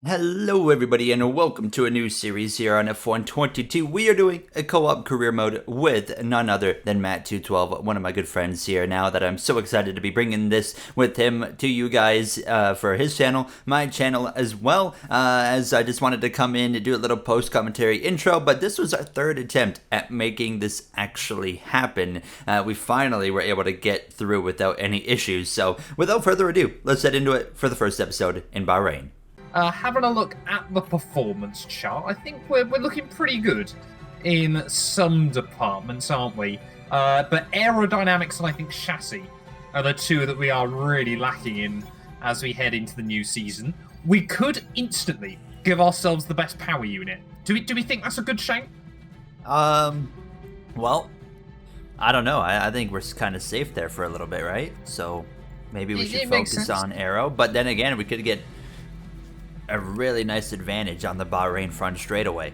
Hello everybody and welcome to a new series here on F122. We are doing a co-op career mode with none other than Matt212, one of my good friends here now that I'm so excited to be bringing this with him to you guys for his channel, my channel as well, as I just wanted to come in and do a little post-commentary intro, but this was our third attempt at making this actually happen. We finally were able to get through without any issues, so without further ado, let's head into it for the first episode in Bahrain. Having a look at the performance chart, I think we're looking pretty good in some departments, aren't we? But aerodynamics and I think chassis are the two that we are really lacking in as we head into the new season. We could instantly give ourselves the best power unit. Do we think that's a good shout? Well, I don't know. I think we're kind of safe there for a little bit, right? So maybe we should focus on aero. But then again, we could get a really nice advantage on the Bahrain front straightaway.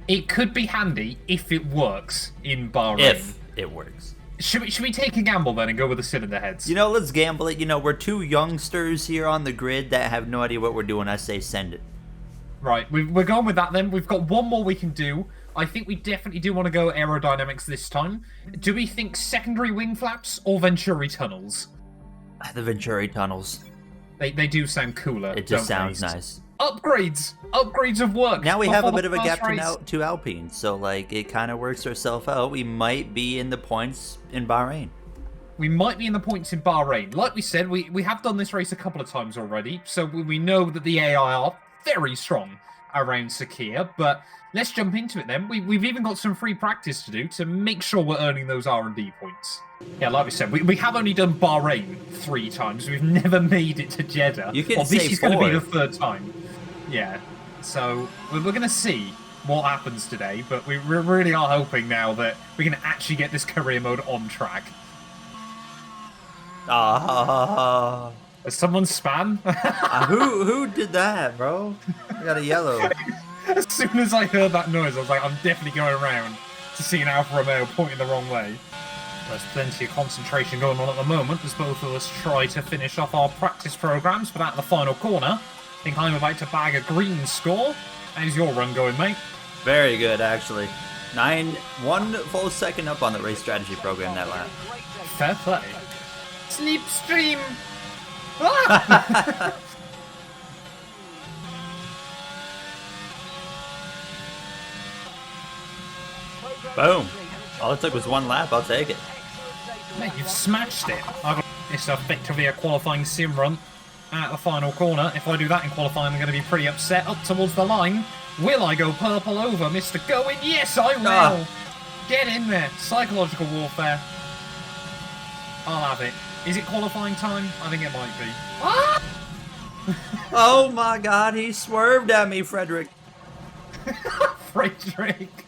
It could be handy if it works in Bahrain. If it works. Should we take a gamble then and go with the cylinder heads? You know, let's gamble it. You know, we're two youngsters here on the grid that have no idea what we're doing. I say send it. Right, we're going with that then. We've got one more we can do. I think we definitely do want to go aerodynamics this time. Do we think secondary wing flaps or Venturi tunnels? The Venturi tunnels. They do sound cooler. It just sounds nice. Upgrades of work. Now we have a bit of a gap to Alpine, so like it kind of works itself out. We might be in the points in Bahrain. We might be in the points in Bahrain. Like we said, we have done this race a couple of times already, so we know that the AI are very strong around Sakhir, but let's jump into it then. We've even got some free practice to do to make sure we're earning those R&D points. Yeah, like we said, we have only done Bahrain 3 times. We've never made it to Jeddah. You can say this is going to be the 3rd fourth. time. Yeah, so we're going to see what happens today, but we really are hoping now that we can actually get this career mode on track. Has someone spam? Who did that, bro? I got a yellow. As soon as I heard that noise, I was like, I'm definitely going around to see an Alfa Romeo pointing the wrong way. There's plenty of concentration going on at the moment as both of us try to finish off our practice programs for that the final corner. I think I'm about to bag a green score. How's your run going, mate? Very good, actually. 1 full second up on the race strategy program that lap. Fair play. Slipstream! Ah! Boom. All it took was 1 lap. I'll take it. Mate, you've smashed it. It's effectively a qualifying sim run at the final corner. If I do that in qualifying, I'm going to be pretty upset. Up towards the line. Will I go purple over Mr. Going? Yes, I will. Get in there. Psychological warfare. I'll have it. Is it qualifying time? I think it might be. Ah! Oh my god, he swerved at me, Frederick. Frederick.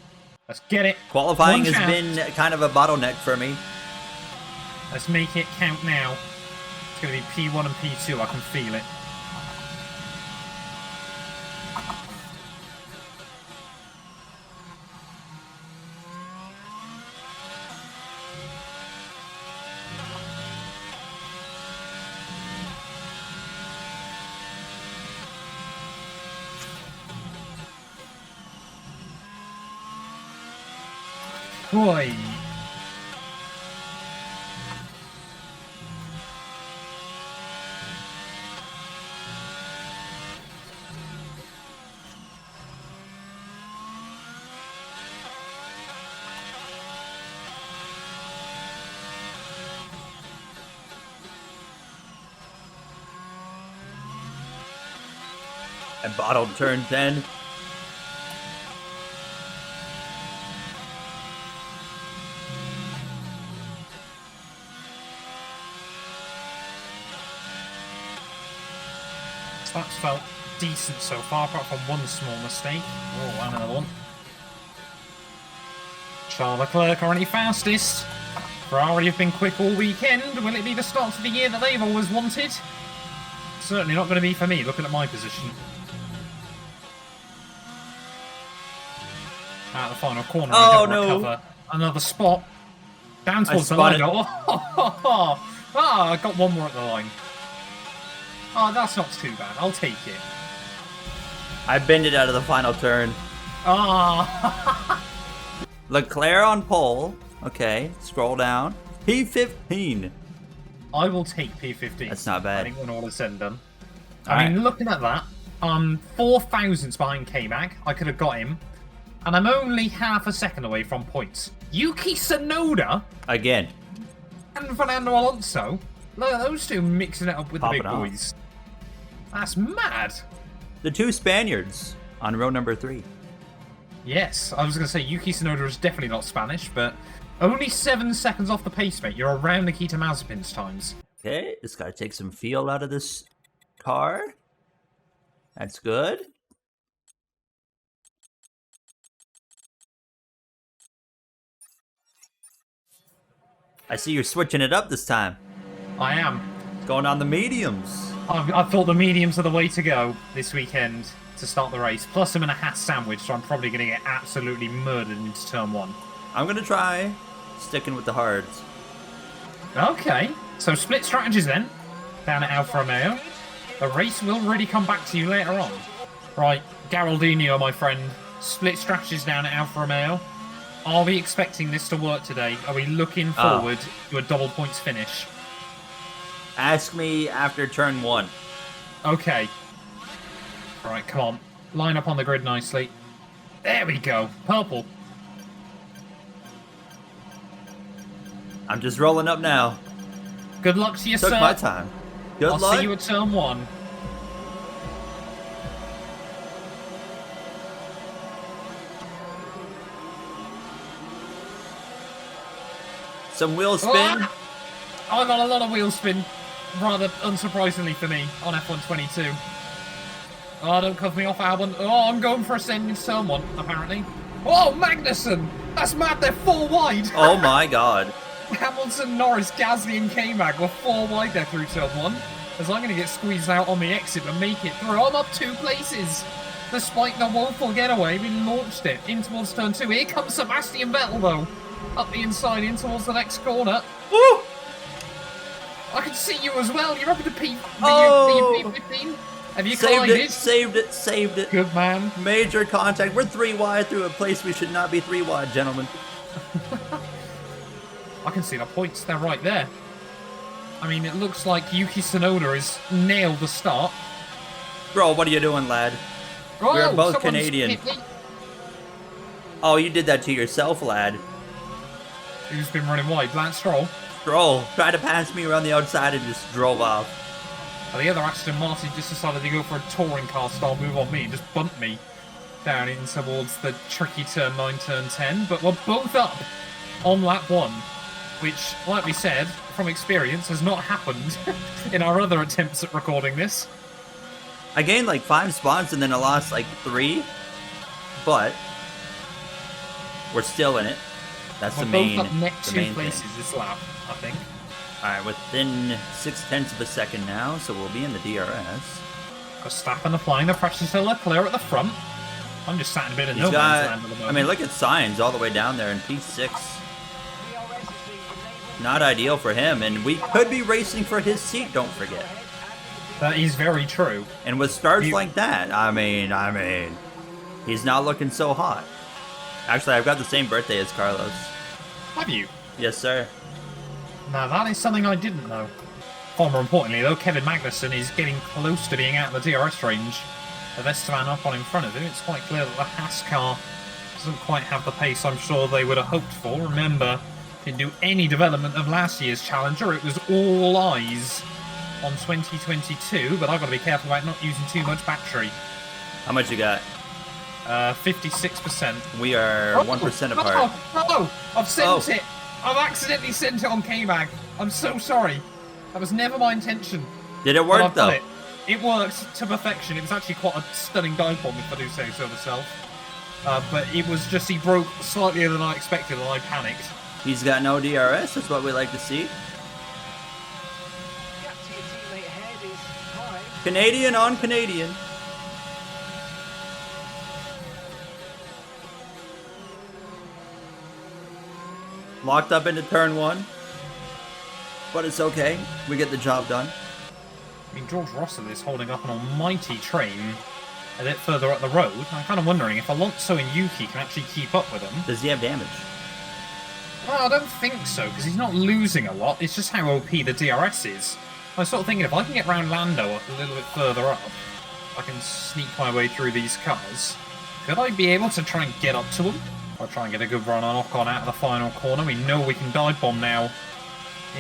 Let's get it. Qualifying has been kind of a bottleneck for me. Let's make it count now. It's going to be P1 and P2. I can feel it. Boy. And bottled turn 10. That's felt decent so far, apart from one small mistake. Oh, and another one. Charles Leclerc currently fastest. Ferrari have been quick all weekend. Will it be the start of the year that they've always wanted? Certainly not going to be for me, looking at my position. At the final corner, oh, I don't recover another spot. Down towards the line. I got one more at the line. Oh, that's not too bad. I'll take it. I bended out of the final turn. Ah! Leclerc on pole. Okay, scroll down. P15. I will take P15. That's not bad. I think when all is said and done. All I mean, right. looking at that, I'm 4 thousandths behind K-Mag. I could have got him. And I'm only half a second away from points. Yuki Tsunoda Again. and Fernando Alonso. Look at those two mixing it up with Popping the big off. boys. That's mad. The two Spaniards on row number 3. Yes, I was going to say Yuki Tsunoda is definitely not Spanish, but only 7 seconds off the pace, mate. You're around Nikita Mazepin's times. Okay, just gotta take some feel out of this car. That's good. I see you're switching it up this time. I am. Going on the mediums. I thought the mediums are the way to go this weekend to start the race. Plus, I'm in a Haas sandwich, so I'm probably going to get absolutely murdered into turn 1. I'm gonna try sticking with the hards. Okay, so split strategies then, down at Alfa Romeo. The race will really come back to you later on. Right, Geraldinho, my friend. Split strategies down at Alfa Romeo. Are we expecting this to work today? Are we looking forward to a double points finish? Ask me after turn 1. Okay. Right, come on. Line up on the grid nicely. There we go. Purple. I'm just rolling up now. Good luck to you, Took sir. my time. Good I'll luck. see you at turn 1. Some wheel spin. Ah! I got a lot of wheel spin, rather unsurprisingly for me, on F122. Oh, don't cut me off, Albon. Oh, I'm going for a send into turn 1, apparently. Oh, Magnussen! That's mad, they're 4 wide! Oh my god. Hamilton, Norris, Gasly, and K-Mag were 4 wide there through turn 1. As I'm going to get squeezed out on the exit and make it through. I'm up 2 places! Despite the woeful getaway, we launched it in towards turn 2. Here comes Sebastian Vettel, though. Up the inside, in towards the next corner. Woo! I can see you as well. You're up at the P. Oh! P15. Have you Saved collided? it, saved it, saved it. Good man. Major contact. We're 3 wide through a place we should not be 3 wide, gentlemen. I can see the points. They're right there. I mean, it looks like Yuki Tsunoda has nailed the start. Bro, what are you doing, lad? Oh, We're both someone's Canadian. hit me. Oh, you did that to yourself, lad. Who's been running wide? Lance Stroll. Stroll tried to pass me around the outside and just drove off. The other Aston Martin just decided to go for a touring car style move on me and just bumped me down in towards the tricky turn 9, turn 10. But we're both up on lap 1, which, like we said, from experience, has not happened in our other attempts at recording this. I gained like 5 spots and then I lost like 3. But we're still in it. That's We're the main, both up net the 2 main places thing. this lap, I think. Alright, within 0.6 of a second now, so we'll be in the DRS. Verstappen applying the pressure to Leclerc at the front. I'm just sat in a bit of He's no man's got, land at the I moment. mean, look at Sainz all the way down there in P6. Not ideal for him, and we could be racing for his seat, don't forget. That is very true. And with starts like that, I mean, he's not looking so hot. Actually, I've got the same birthday as Carlos. Have you? Yes, sir. Now that is something I didn't know. Far more importantly, though, Kevin Magnussen is getting close to being out of the DRS range. The Esteban up on in front of him. It's quite clear that the Haas car doesn't quite have the pace I'm sure they would have hoped for. Remember, didn't do any development of last year's Challenger. It was all eyes on 2022, but I've got to be careful about not using too much battery. How much you got? 56%. We are 1% apart. Oh, I've sent it. I've accidentally sent it on K-Mag. I'm so sorry. That was never my intention. Did it But work, I've done though? It. It worked to perfection. It was actually quite a stunning dive bomb, if I do say so myself. But it was just, he broke slightly earlier than I expected, and I panicked. He's got no DRS. That's what we like to see. Canadian on Canadian. Locked up into turn 1. But it's okay. We get the job done. I mean, George Russell is holding up an almighty train a bit further up the road. I'm kind of wondering if Alonso and Yuki can actually keep up with him. Does he have damage? Well, I don't think so, because he's not losing a lot. It's just how OP the DRS is. I was sort of thinking if I can get round Lando a little bit further up, I can sneak my way through these cars. Could I be able to try and get up to him? I'll try and get a good run on Ocon out of the final corner. We know we can dive bomb now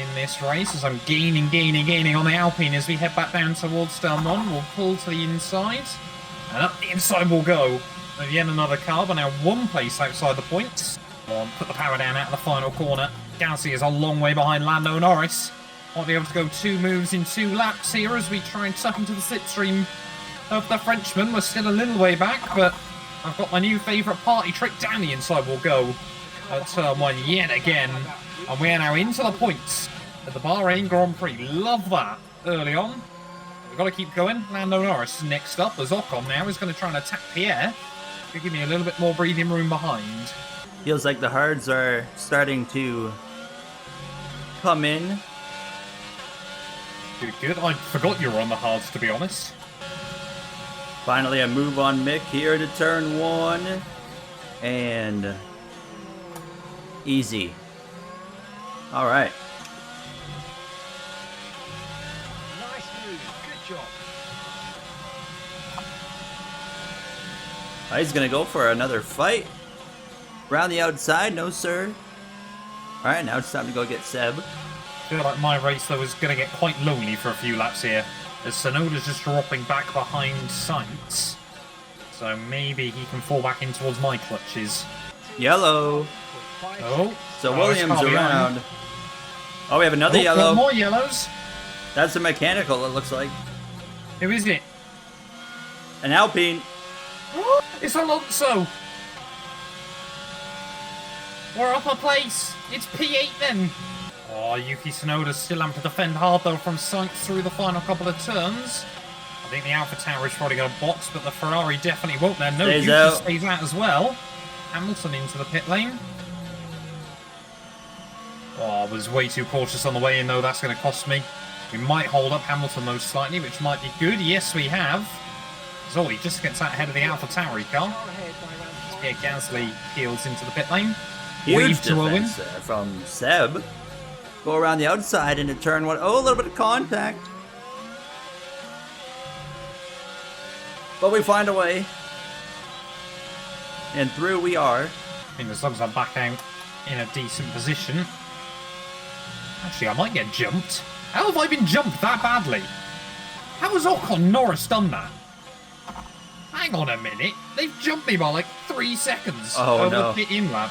in this race as I'm gaining on the Alpine as we head back down towards turn 1. We'll pull to the inside. And up the inside we'll go. And yet another car, but now one place outside the points. Put the power down out of the final corner. Gasly is a long way behind Lando Norris. Might be able to go 2 moves in 2 laps here as we try and suck into the slipstream of the Frenchman. We're still a little way back, but I've got my new favourite party trick. Down the inside we'll go at turn 1 yet again. And we are now into the points at the Bahrain Grand Prix. Love that early on. We've got to keep going. Lando Norris next up as Ocon now is going to try and attack Pierre. To give me a little bit more breathing room behind. Feels like the hards are starting to come in. Good. I forgot you were on the hards, to be honest. Finally a move on Mick here to turn 1. And easy. Alright. Nice move. Good job. He's gonna go for another fight. Around the outside, no sir. Alright, now it's time to go get Seb. I feel like my race, though, is going to get quite lonely for a few laps here, as Tsunoda's just dropping back behind Sainz. So maybe he can fall back in towards my clutches. Yellow. Oh. So Norris Williams can't be on. around. Oh, we have another Oh, yellow. more yellows. That's a mechanical, it looks like. Who is it? An Alpine. It's Alonso. We're up a place. It's P8 then. Oh, Yuki Tsunoda's still having to defend hard though from Sainz through the final couple of turns. I think the Alpha Tower is probably going to box, but the Ferrari definitely won't then. No, Stays Yuki out. stays out as well. Hamilton into the pit lane. Oh, I was way too cautious on the way in though. That's going to cost me. We might hold up Hamilton most slightly, which might be good. Yes, we have. So he just gets out ahead of the Alpha Tauri car. Pierre Gasly peels into the pit lane. Huge Wave to Owen. defense there from Seb. Go around the outside into turn 1. Oh, a little bit of contact. But we find a way. And through we are. I think as long as I'm back out in a decent position. Actually, I might get jumped. How have I been jumped that badly? How has Ocon Norris done that? Hang on a minute. They've jumped me by like 3 seconds Oh, over no. the pit in lap.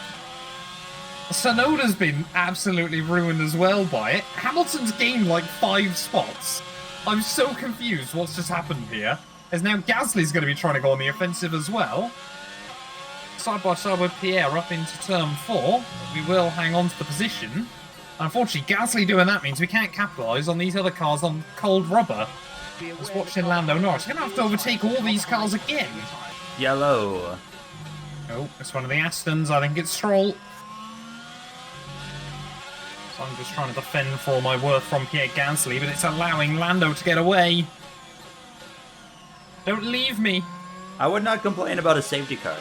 Tsunoda's been absolutely ruined as well by it. Hamilton's gained like 5 spots. I'm so confused what's just happened here. As now Gasly's going to be trying to go on the offensive as well. Side by side with Pierre up into turn 4. We will hang on to the position. Unfortunately, Gasly doing that means we can't capitalise on these other cars on cold rubber. Just watching Lando Norris. We're going to have to overtake all these cars again. Yellow. Oh, it's one of the Astons. I think it's Stroll. So I'm just trying to defend for all my worth from Pierre Gasly, but it's allowing Lando to get away. Don't leave me. I would not complain about a safety car.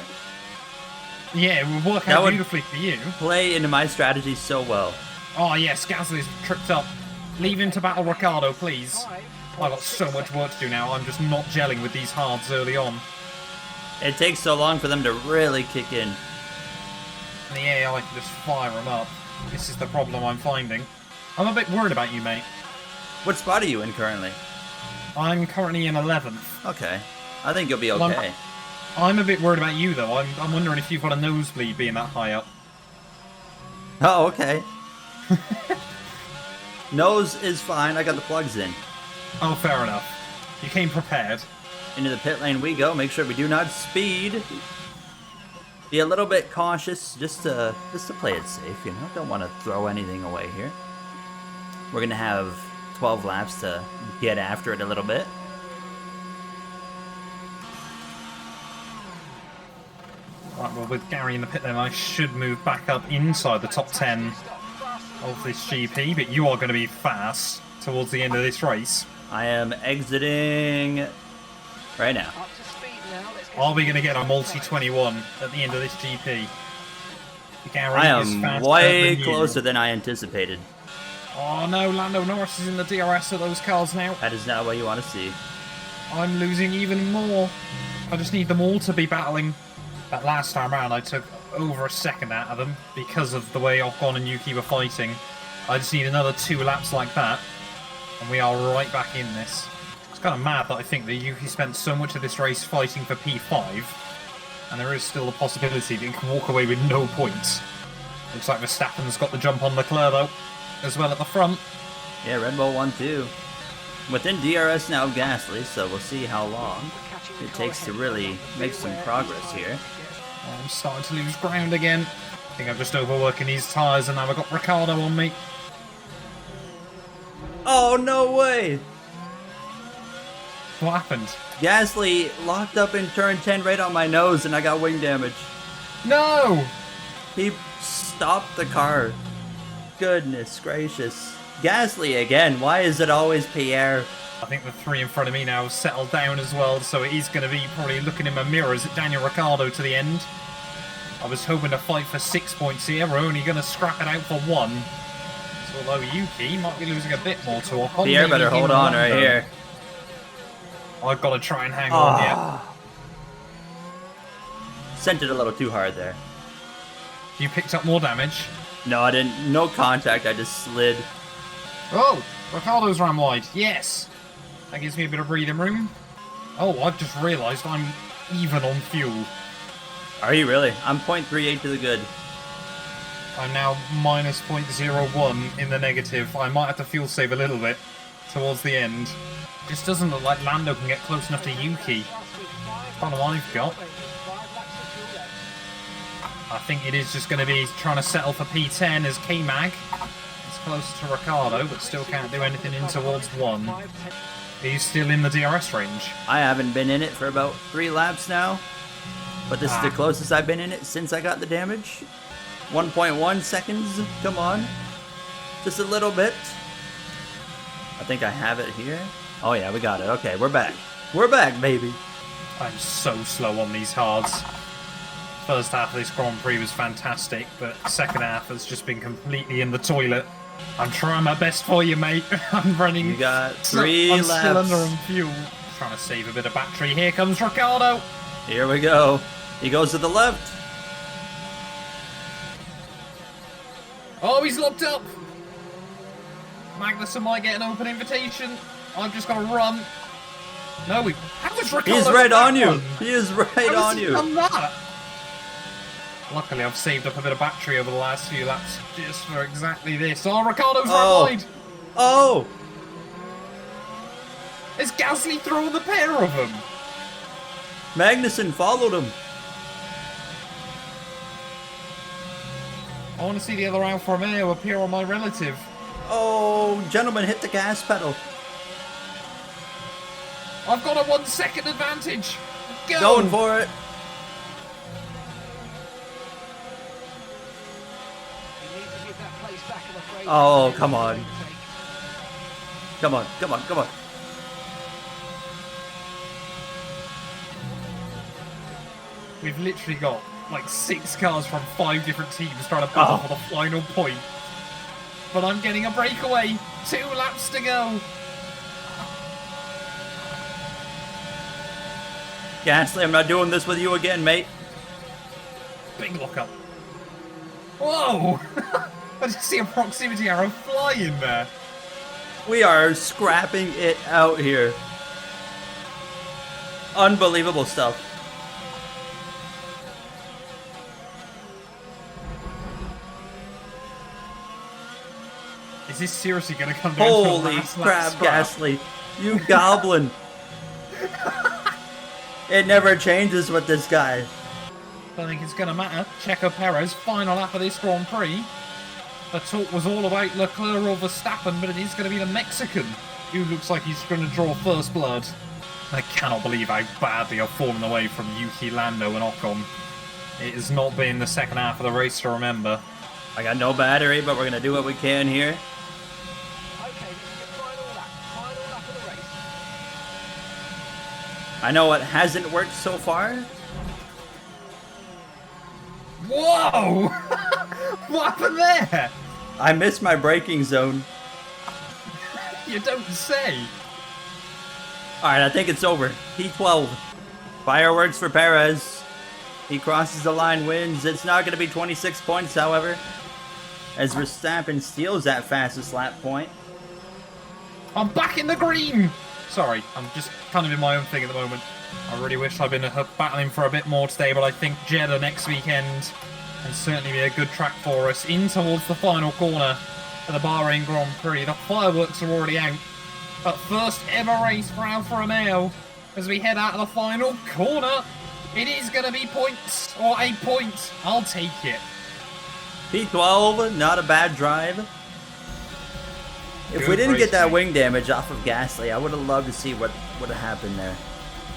Yeah, it would work That out would- beautifully for you. Play into my strategy so well. Oh yes, Gasly's tripped up. Leave him to battle Ricciardo, please. I've got so much work to do now. I'm just not gelling with these hards early on. It takes so long for them to really kick in. In the AI can just fire them up. This is the problem I'm finding. I'm a bit worried about you, mate. What spot are you in currently? I'm currently in 11th. Okay. I think you'll be Well, okay. I'm a bit worried about you, though. I'm wondering if you've got a nosebleed being that high up. Oh, okay. Nose is fine. I got the plugs in. Oh, fair enough. You came prepared. Into the pit lane we go. Make sure we do not speed. Be a little bit cautious just to play it safe, you know. Don't want to throw anything away here. We're going to have 12 laps to get after it a little bit. Right, well, with Gary in the pit then, I should move back up inside the top 10 of this GP, but you are going to be fast towards the end of this race. I am exiting right now. Up to speed now. Are we going to get a multi-21 at the end of this GP? Gary I is am faster way than you. closer than I anticipated. Oh no, Lando Norris is in the DRS of those cars now. That is not what you want to see. I'm losing even more. I just need them all to be battling. That last time round, I took over a second out of them because of the way Ocon and Yuki were fighting. I just need another 2 laps like that, and we are right back in this. It's kind of mad that I think that Yuki spent so much of this race fighting for P5, and there is still a possibility that he can walk away with no points. Looks like Verstappen's got the jump on Leclerc though, as well at the front. Yeah, Red Bull won too. Within DRS now of Gasly, so we'll see how long it takes to really make some progress here. I'm starting to lose ground again. I think I'm just overworking these tyres, and now I've got Ricciardo on me. Oh, no way! What happened? Gasly locked up in turn 10 right on my nose and I got wing damage. No! He stopped the car. Goodness gracious. Gasly again, why is it always Pierre? I think the 3 in front of me now have settled down as well, so it is going to be probably looking in my mirrors at Daniel Ricciardo to the end. I was hoping to fight for 6 points here, we're only going to scrap it out for 1. So although Yuki might be losing a bit more to Ocon. Pierre better hold on right here. I've got to try and hang on, yeah. Sent it a little too hard there. You picked up more damage. No, I didn't. No contact, I just slid. Oh, Ricciardo's ran wide. Yes. That gives me a bit of breathing room. Oh, I've just realised I'm even on fuel. Are you really? I'm 0.38 to the good. I'm now minus 0.01 in the negative. I might have to fuel save a little bit towards the end. Just doesn't look like Lando can get close enough to Yuki. Kind of I've got. I think it is just going to be trying to settle for P10 as K-Mag. It's closer to Ricciardo, but still can't do anything in towards 1. He's still in the DRS range. I haven't been in it for about 3 laps now. But this is the closest I've been in it since I got the damage. 1.1 seconds. Come on. Just a little bit. I think I have it here. Oh yeah, we got it. Okay, we're back. We're back, baby. I'm so slow on these hards. First half of this Grand Prix was fantastic, but second half has just been completely in the toilet. I'm trying my best for you, mate. I'm running. You got 3 I'm laps. still under on fuel. Trying to save a bit of battery. Here comes Ricciardo. Here we go. He goes to the left. Oh, he's locked up. Magnussen might get an open invitation. I've just got to run. No, how was Ricciardo? He's right on you. One? He is right How has on he you. done that? Luckily, I've saved up a bit of battery over the last few laps just for exactly this. Oh, Ricciardo's right wide. Oh! Is Gasly throwing the pair of them? Magnussen followed him. I want to see the other Alfa Romeo appear on my relative. Oh, gentlemen, hit the gas pedal. I've got a 1 second advantage. Go! Going for it. Oh, come on. Come on, come on, come on. We've literally got like 6 cars from 5 different teams trying to battle for the final point. But I'm getting a breakaway. 2 laps to go. Gasly, I'm not doing this with you again, mate. Big lockup. Whoa! I just see a proximity arrow fly in there. We are scrapping it out here. Unbelievable stuff. Is this seriously going to come down to a Holy last crap, scrap? Gasly. You goblin. It never changes with this guy. Don't think it's going to matter. Checo Perez, final lap of this Grand Prix. The talk was all about Leclerc or Verstappen, but it is going to be the Mexican who looks like he's going to draw first blood. I cannot believe how badly I've fallen away from Yuki, Lando and Ocon. It has not been the second half of the race to remember. I got no battery, but we're going to do what we can here. Okay, this is the final lap of the race. I know it hasn't worked so far, Whoa! What happened there? I missed my braking zone. You don't say. All right, I think it's over. P12. Fireworks for Perez. He crosses the line, wins. It's not going to be 26 points, however, as Verstappen steals that fastest lap point. I'm back in the green! Sorry, I'm just kind of in my own thing at the moment. I really wish I'd been battling for a bit more today, but I think Jeddah next weekend can certainly be a good track for us. In towards the final corner of the Bahrain Grand Prix. The fireworks are already out. But first ever race for Alfa Romeo as we head out of the final corner. It is going to be points, or a point. I'll take it. P12, not a bad drive. If we didn't get that wing damage off of Gasly, I would have loved to see what would have happened there.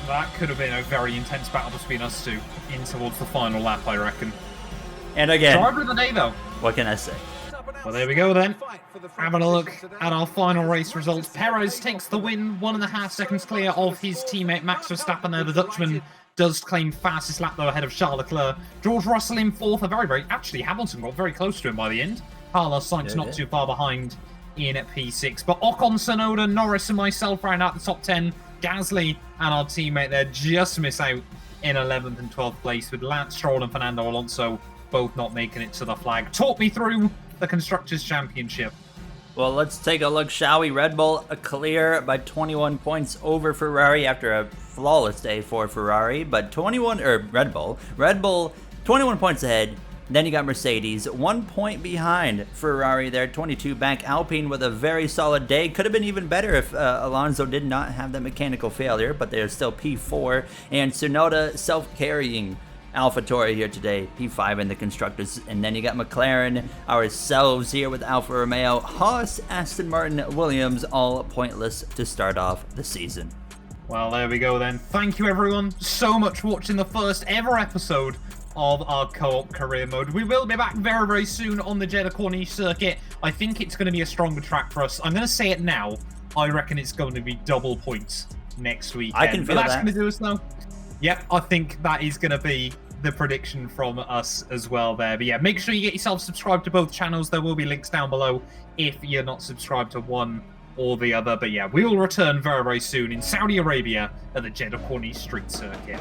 That could have been a very intense battle between us two in towards the final lap, I reckon. And again, Driver of the day, though. what can I say? Well, there we go then. Having a look at our final race results. Perez takes the win, 1.5 seconds clear of his teammate Max Verstappen there. The Dutchman does claim fastest lap though ahead of Charles Leclerc. George Russell in fourth, actually Hamilton got very close to him by the end. Carlos Sainz not too far behind in at P6. But Ocon, Tsunoda, Norris and myself round out the top 10. Gasly and our teammate there just miss out in 11th and 12th place, with Lance Stroll and Fernando Alonso both not making it to the flag. Talk me through the Constructors' Championship. Well, let's take a look, shall we? Red Bull clear by 21 points over Ferrari after a flawless day for Ferrari, but Red Bull 21 points ahead. Then you got Mercedes 1 point behind Ferrari there, 22 back. Alpine with a very solid day. Could have been even better if Alonso did not have that mechanical failure, but they're still P4. And Tsunoda self-carrying AlphaTauri here today, P5 in the Constructors. And then you got McLaren, ourselves here with Alfa Romeo, Haas, Aston Martin, Williams, all pointless to start off the season. Well, there we go then. Thank you everyone so much for watching the first ever episode of our co-op career mode. We will be back very, very soon on the Jeddah Corniche circuit. I think it's going to be a stronger track for us. I'm going to say it now. I reckon it's going to be double points next weekend. I can feel that's that. going to do us though. Yep, I think that is going to be the prediction from us as well there. But yeah, make sure you get yourself subscribed to both channels. There will be links down below if you're not subscribed to one or the other. But yeah, we will return very, very soon in Saudi Arabia at the Jeddah Corniche Street Circuit.